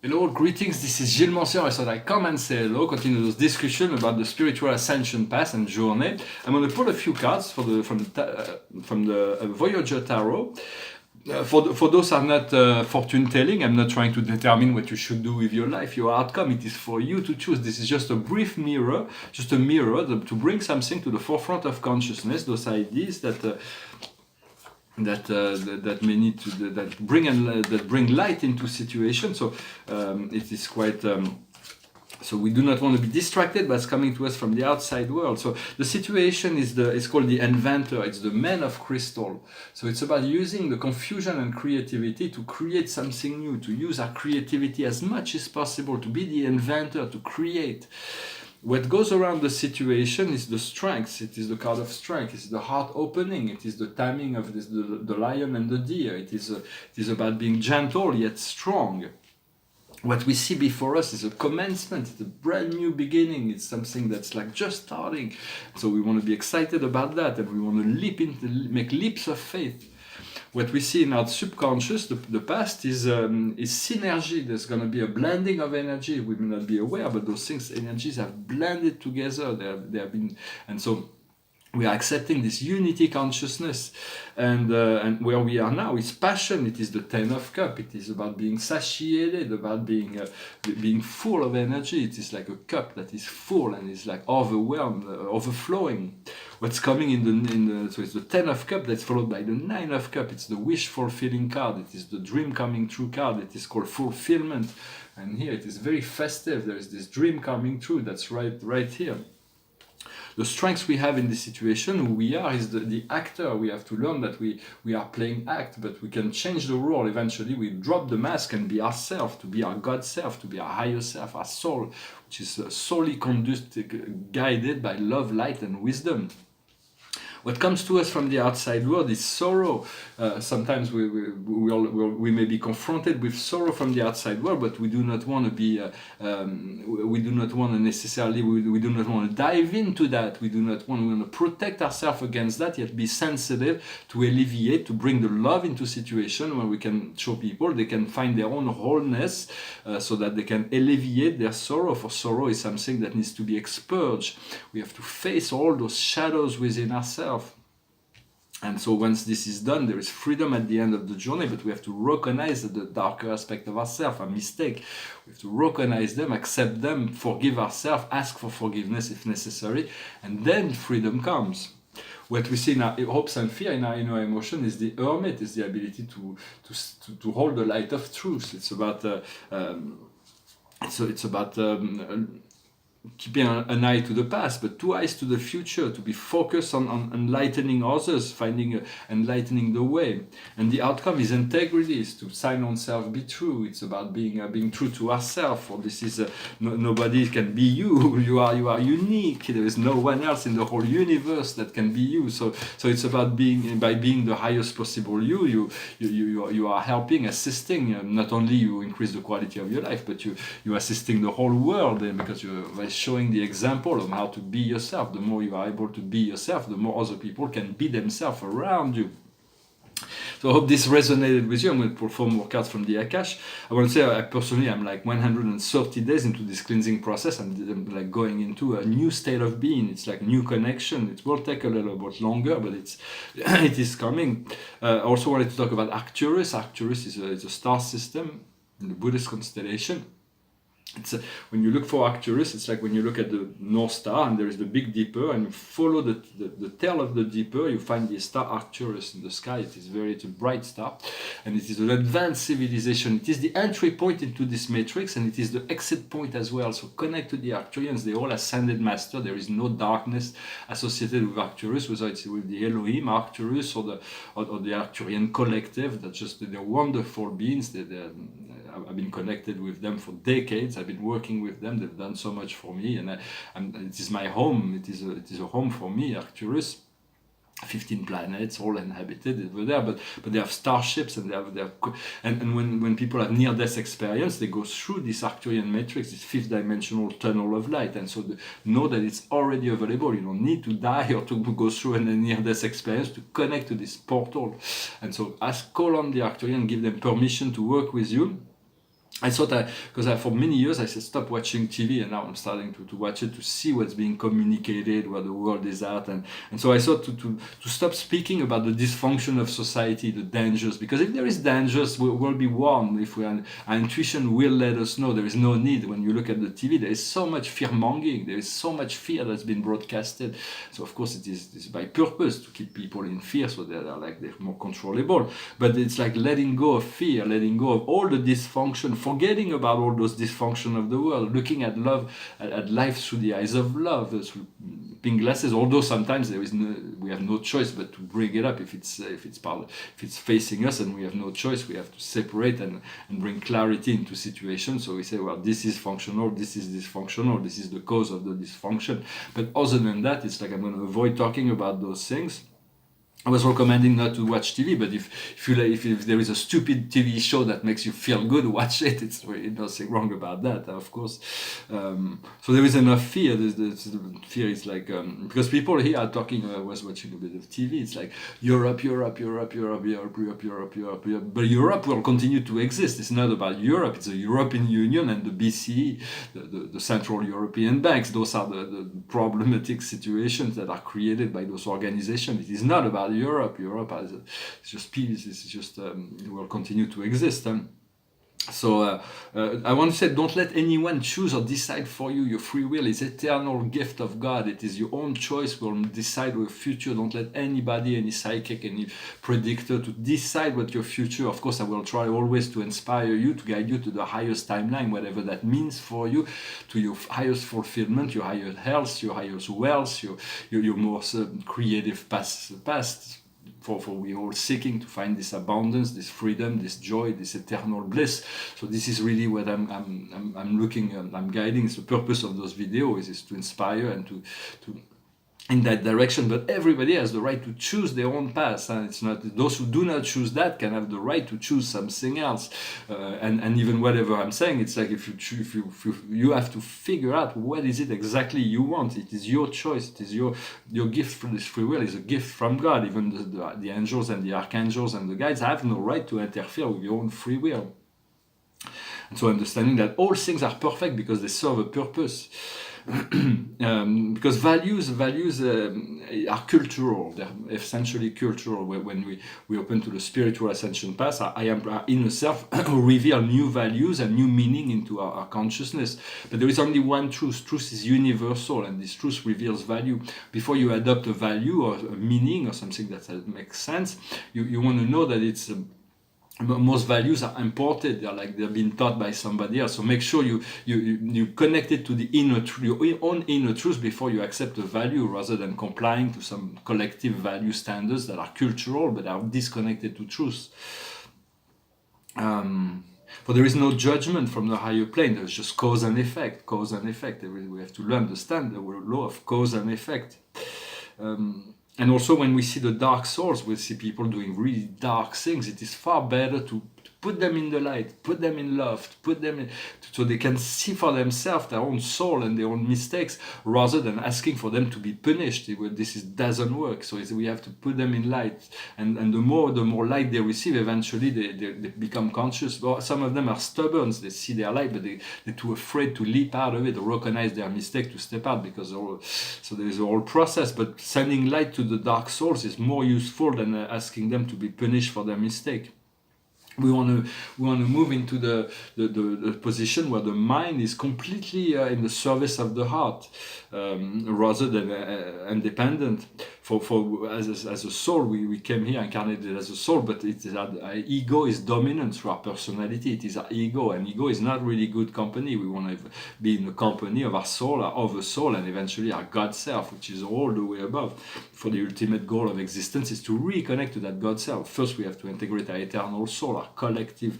Hello, greetings, this is Gilles Monsieur. I thought I'd come and say hello, continue this discussion about the spiritual ascension path and journey. I'm going to pull a few cards from the Voyager Tarot. For those who are not fortune telling, I'm not trying to determine what you should do with your life, your outcome. It is for you to choose. This is just a brief mirror, just a mirror to bring something to the forefront of consciousness, those ideas that may need to that bring light into situation. So it is quite. So we do not want to be distracted by what's coming to us from the outside world. So the situation is called the inventor. It's the man of crystal. So it's about using the confusion and creativity to create something new, to use our creativity as much as possible, to be the inventor, to create. What goes around the situation is the strength. It is the card of strength. It's the heart opening. It is the timing of this, the lion and the deer. It is about being gentle yet strong. What we see before us is a commencement. It's a brand new beginning. It's something that's like just starting. So we want to be excited about that, and we want to make leaps of faith. What we see in our subconscious, the past, is synergy. There's going to be a blending of energy. We may not be aware, but those things, energies have blended together. They have been, and so we are accepting this unity consciousness, and where we are now is passion. It is the Ten of Cup. It is about being satiated, about being full of energy. It is like a cup that is full and is like overwhelmed, overflowing. What's coming so it's the Ten of Cup that's followed by the Nine of Cup. It's the wish fulfilling card. It is the dream coming true card. It is called fulfillment, and here it is very festive. There is this dream coming true. That's right here. The strengths we have in this situation, who we are, is the actor. We have to learn that we are playing act, but we can change the role. Eventually, we drop the mask and be ourselves, to be our God self, to be our higher self, our soul, which is solely guided by love, light, and wisdom. What comes to us from the outside world is sorrow. Sometimes we may be confronted with sorrow from the outside world, but we do not want to be. We do not want to necessarily. We do not want to dive into that. We want to protect ourselves against that. Yet be sensitive to alleviate, to bring the love into situation where we can show people they can find their own wholeness, so that they can alleviate their sorrow. For sorrow is something that needs to be expurged. We have to face all those shadows within ourselves. And so once this is done, there is freedom at the end of the journey, but we have to recognize the darker aspect of ourselves, a mistake. We have to recognize them, accept them, forgive ourselves, ask for forgiveness if necessary, and then freedom comes. What we see in our hopes and fear, in our inner emotion, is the hermit, is the ability to hold the light of truth. It's about keeping an eye to the past, but two eyes to the future, to be focused on enlightening others, enlightening the way. And the outcome is integrity, is to sign on self, be true. It's about being true to ourselves. For this is nobody can be you. You are unique. There is no one else in the whole universe that can be you. So it's about being the highest possible you are helping, assisting. Not only you increase the quality of your life, but you are assisting the whole world, because by showing the example of how to be yourself. The more you are able to be yourself, the more other people can be themselves around you. So I hope this resonated with you. I'm going to pull 4 more cards from the Akash. I want to say, I'm like 130 days into this cleansing process. I'm like going into a new state of being. It's like new connection. It will take a little bit longer, but it is coming. I also wanted to talk about Arcturus. Arcturus is a star system in the Buddhist constellation. When you look for Arcturus, it's like when you look at the North Star and there is the Big Dipper, and you follow the tail of the Dipper, you find the star Arcturus in the sky. It's a bright star, and it is an advanced civilization. It is the entry point into this matrix, and it is the exit point as well. So connect to the Arcturians. They all ascended master. There is no darkness associated with Arcturus, whether it's with the Elohim Arcturus or the Arcturian collective. They're wonderful beings. I've been connected with them for decades. I've been working with them. They've done so much for me, and it is my home. It is a home for me, Arcturus. 15 planets, all inhabited over there, but they have starships, and when people have near-death experience, they go through this Arcturian matrix, this 5th-dimensional tunnel of light, and so know that it's already available. You don't need to die or to go through a near-death experience to connect to this portal. And so call on the Arcturian, give them permission to work with you. I thought because for many years I said stop watching TV, and now I'm starting to watch it to see what's being communicated, where the world is at, and so I thought to stop speaking about the dysfunction of society, the dangers, because if there is dangers, we'll be warned. If our intuition will let us know. There is no need. When you look at the TV, there is so much fear mongering, there is so much fear that's been broadcasted. So of course it is by purpose to keep people in fear, so they're more controllable. But it's like letting go of fear, letting go of all the dysfunction, forgetting about all those dysfunction of the world, looking at life through the eyes of love, through pink glasses. Although sometimes we have no choice but to bring it up if it's facing us, and we have no choice. We have to separate and bring clarity into situations. So we say, well, this is functional, this is dysfunctional, this is the cause of the dysfunction. But other than that, it's like I'm going to avoid talking about those things. I was recommending not to watch TV, but if there is a stupid TV show that makes you feel good, watch it. It's really nothing wrong about that, of course. So there is enough fear. The fear is like because people here are talking. I was watching a bit of TV. It's like Europe, but Europe will continue to exist. It's not about Europe. It's the European Union and the BCE, the Central European banks. Those are the problematic situations that are created by those organizations. It is not about Europe. Europe is just peace. It's just it will continue to exist. So I want to say, don't let anyone choose or decide for you. Your free will is eternal gift of God. It is your own choice will decide your future. Don't let anybody, any psychic, any predictor to decide what your future. Of course, I will try always to inspire you, to guide you to the highest timeline, whatever that means for you, to your highest fulfillment, your higher health, your highest wealth, your more creative past. For we all seeking to find this abundance, this freedom, this joy, this eternal bliss. So this is really what I'm looking, I'm guiding. The purpose of those videos is to inspire and to in that direction. But everybody has the right to choose their own path, and it's not those who do not choose that can have the right to choose something else. And even whatever I'm saying, it's like if you have to figure out what is it exactly you want. It is your choice. It is your gift. From this free will is a gift from God. Even the angels and the archangels and the guides have no right to interfere with your own free will. And so understanding that all things are perfect because they serve a purpose. Because values are cultural. They're essentially cultural. When we open to the spiritual ascension path, our inner self reveal new values and new meaning into our consciousness. But there is only one truth. Truth is universal, and this truth reveals value. Before you adopt a value or a meaning or something that makes sense, you want to know that it's most values are imported. They're being taught by somebody else. So make sure you connect it to the your own inner truth before you accept a value, rather than complying to some collective value standards that are cultural but are disconnected to truth. For there is no judgment from the higher plane. There's just cause and effect. Cause and effect. We have to understand the law of cause and effect. And also when we see the dark souls, we see people doing really dark things. It is far better to put them in the light, put them in love, put them in, so they can see for themselves their own soul and their own mistakes, rather than asking for them to be punished. Doesn't work. So we have to put them in light, and the more light they receive, eventually they become conscious. Well, some of them are stubborn. They see their light, but they're too afraid to leap out of it or recognize their mistake to step out, because so there is a whole process. But sending light to the dark souls is more useful than asking them to be punished for their mistake. We want to move into the position where the mind is completely in the service of the heart, rather than independent. As a soul, we came here incarnated as a soul, but our ego is dominant through our personality. It is our ego, and ego is not really good company. We want to be in the company of our soul, our oversoul, and eventually our God self, which is all the way above. For the ultimate goal of existence is to reconnect to that God self. First, we have to integrate our eternal soul, our collective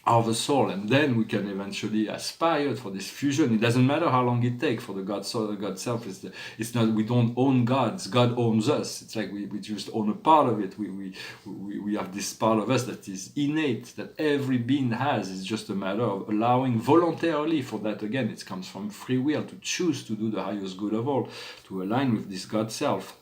of the soul, and then we can eventually aspire for this fusion. It doesn't matter how long it takes. For the God soul, the God self it's not, we don't own gods. God owns us. It's like we just own a part of it. We have this part of us that is innate, that every being has. It's just a matter of allowing voluntarily for that. Again, it comes from free will to choose to do the highest good of all, to align with this God self.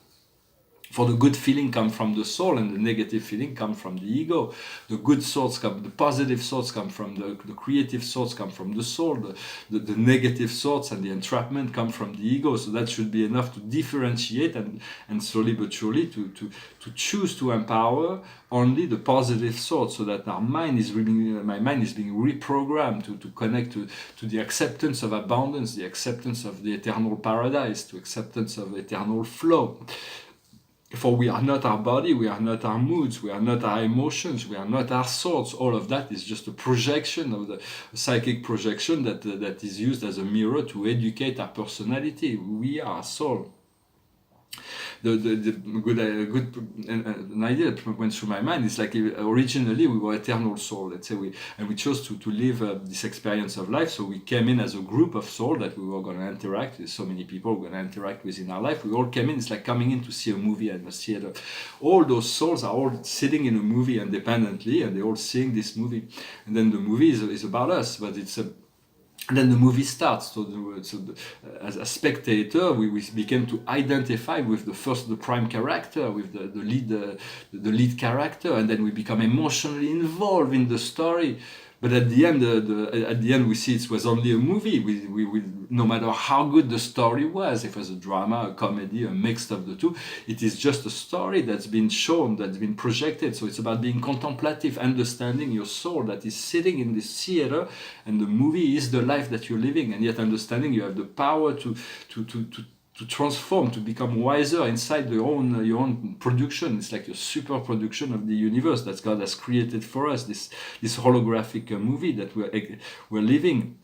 For the good feeling come from the soul, and the negative feeling come from the ego. The good thoughts come, the positive thoughts come from the creative thoughts come from the soul. The negative thoughts and the entrapment come from the ego. So that should be enough to differentiate and slowly but surely to choose to empower only the positive thoughts, so that our mind is my mind is being reprogrammed to connect to the acceptance of abundance, the acceptance of the eternal paradise, to acceptance of eternal flow. For we are not our body, we are not our moods, we are not our emotions, we are not our thoughts. All of that is just a projection of the psychic projection that is used as a mirror to educate our personality. We are soul. The good an idea that went through my mind is like, originally we were eternal soul, let's say, we chose to live this experience of life. So we came in as a group of soul that we were going to interact with. So many people we're going to interact with in our life. We all came in. It's like coming in to see a movie in a theater. All those souls are all sitting in a movie independently, and they're all seeing this movie. And then the movie is about us, but it's a and then the movie starts. As a spectator, we begin to identify with the prime character, with the lead character, and then we become emotionally involved in the story. But at the end, we see it was only a movie. We no matter how good the story was, if it was a drama, a comedy, a mix of the two, it is just a story that's been shown, that's been projected. So it's about being contemplative, understanding your soul that is sitting in this theater, and the movie is the life that you're living, and yet understanding you have the power to transform, to become wiser inside your own production. It's like a super production of the universe that God has created for us, this holographic movie that we're living.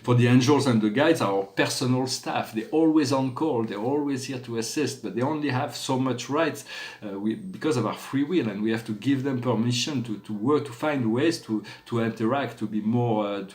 For the angels and the guides, our personal staff, they're always on call, they're always here to assist, but they only have so much rights because of our free will, and we have to give them permission to work, to find ways to interact, to be more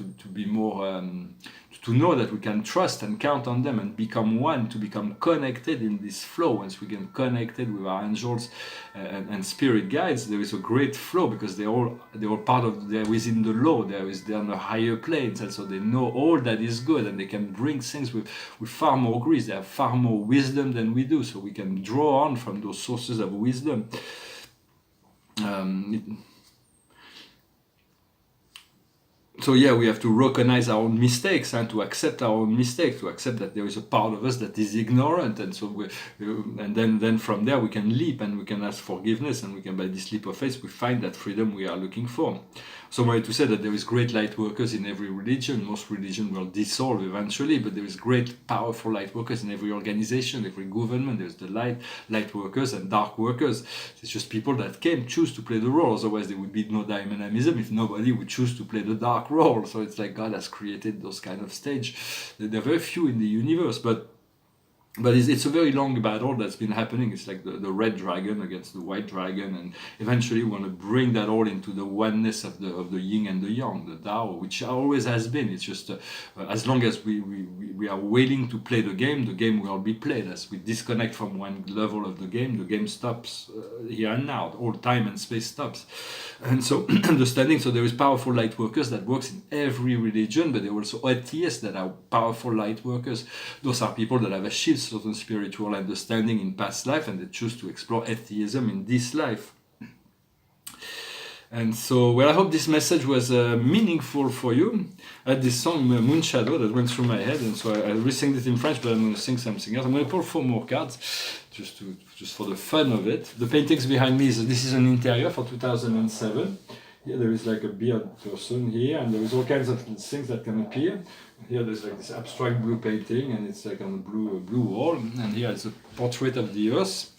to know that we can trust and count on them and become one, to become connected in this flow. Once we get connected with our angels and spirit guides, there is a great flow, because they're all part of, they're within the law, they're on the higher planes, and so they know all that is good, and they can bring things with far more grace. They have far more wisdom than we do, so we can draw on from those sources of wisdom. So yeah, we have to recognize our own mistakes and to accept our own mistakes, to accept that there is a part of us that is ignorant, and so and then from there we can leap and we can ask forgiveness, and we can, by this leap of faith, we find that freedom we are looking for. So I'm to say that there is great light workers in every religion. Most religion will dissolve eventually, but there is great powerful light workers in every organization, every government. There's the light workers and dark workers. It's just people that can choose to play the role. Otherwise there would be no dynamism if nobody would choose to play the dark role. So it's like God has created those kind of stage. There are very few in the universe, but it's a very long battle that's been happening. It's like the red dragon against the white dragon, and eventually we want to bring that all into the oneness of the yin and the yang, the Tao, which always has been. It's just as long as we are willing to play the game will be played. As we disconnect from one level of the game stops here and now. All time and space stops. And so understanding, so there is powerful light workers that works in every religion, but there are also atheists that are powerful light workers. Those are people that have achieved certain spiritual understanding in past life, and they choose to explore atheism in this life. And so, well, I hope this message was meaningful for you. I had this song, Moon Shadow, that went through my head, and so I re-sang it in French, but I'm going to sing something else. I'm going to pull 4 more cards, just for the fun of it. The paintings behind me, this is an interior for 2007. Here there is like a beard person here, and there is all kinds of things that can appear. Here there's like this abstract blue painting, and it's like on a blue wall, and here it's a portrait of the earth.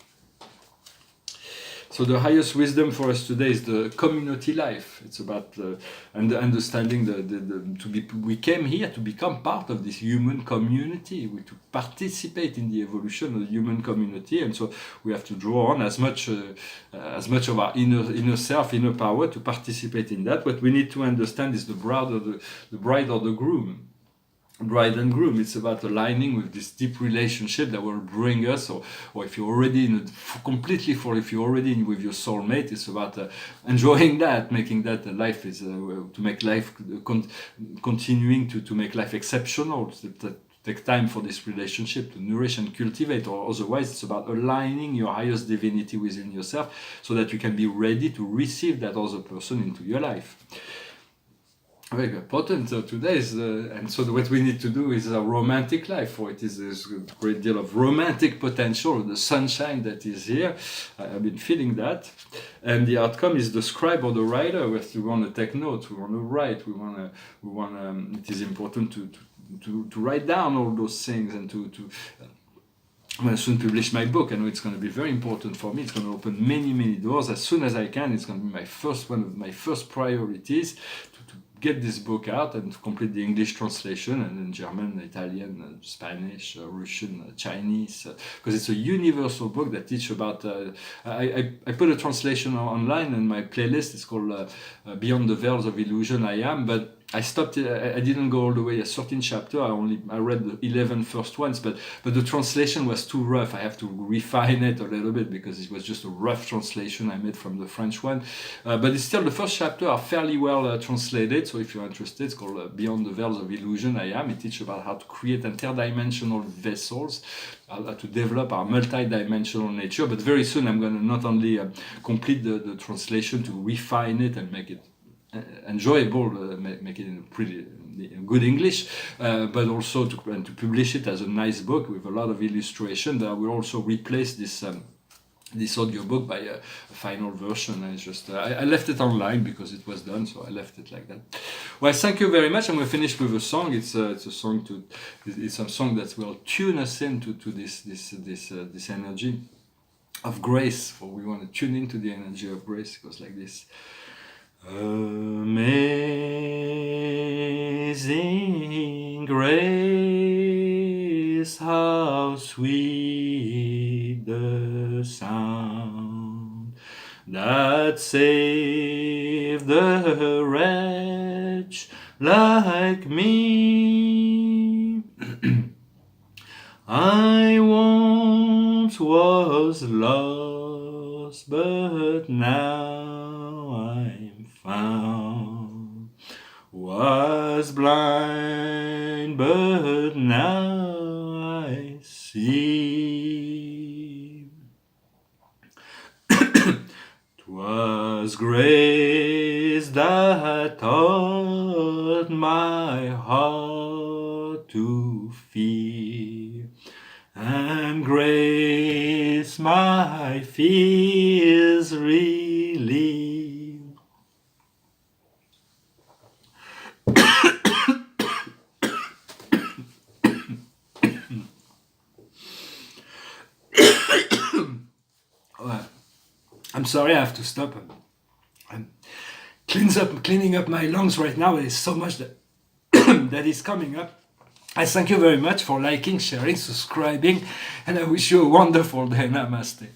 So the highest wisdom for us today is the community life. It's about understanding we came here to become part of this human community, to participate in the evolution of the human community, and so we have to draw on as much of our inner self, inner power to participate in that. What we need to understand is the bride or the groom. Bride and groom, it's about aligning with this deep relationship that will bring us, or if you're already if you're already in with your soulmate, it's about enjoying that, making that life is to make life continuing to make life exceptional, take time for this relationship to nourish and cultivate, or otherwise it's about aligning your highest divinity within yourself so that you can be ready to receive that other person into your life. Very important today is, and so what we need to do is a romantic life, for it is this great deal of romantic potential, the sunshine that is here. I've been feeling that, and the outcome is the scribe or the writer. We want to take notes, we want to write, we want to. It is important to write down all those things and to. I'm going to soon publish my book. I know it's going to be very important for me. It's going to open many doors as soon as I can. It's going to be one of my first priorities to get this book out and to complete the English translation, and then German, Italian, Spanish, Russian, Chinese, because it's a universal book that teaches about. I put a translation online, and my playlist is called Beyond the Veils of Illusion I Am, but I stopped. I didn't go all the way. A 13 chapter. I read the 11 first ones, but the translation was too rough. I have to refine it a little bit because it was just a rough translation I made from the French one. But it's still, the first chapter are fairly well translated. So if you're interested, it's called Beyond the Veils of Illusion I Am. It teaches about how to create interdimensional vessels, to develop our multi-dimensional nature. But very soon I'm going to not only complete the translation, to refine it and make it enjoyable, make it in pretty good English, but also to publish it as a nice book with a lot of illustration. That will also replace this audiobook by a final version. I left it online because it was done, so I left it like that. Well, thank you very much. I'm going to finish with a song. It's a song that will tune us into this energy of grace. For we want to tune into the energy of grace. It goes like this. Amazing grace, how sweet the sound that saved a wretch like me. I once was lost, but now I'm found. Was blind, but now I see. 'Twas grace that taught my heart to fear, and grace my fears relieved. I'm sorry, I have to stop. I'm cleaning up my lungs right now. There's so much that that is coming up. I thank you very much for liking, sharing, subscribing, and I wish you a wonderful day. Namaste.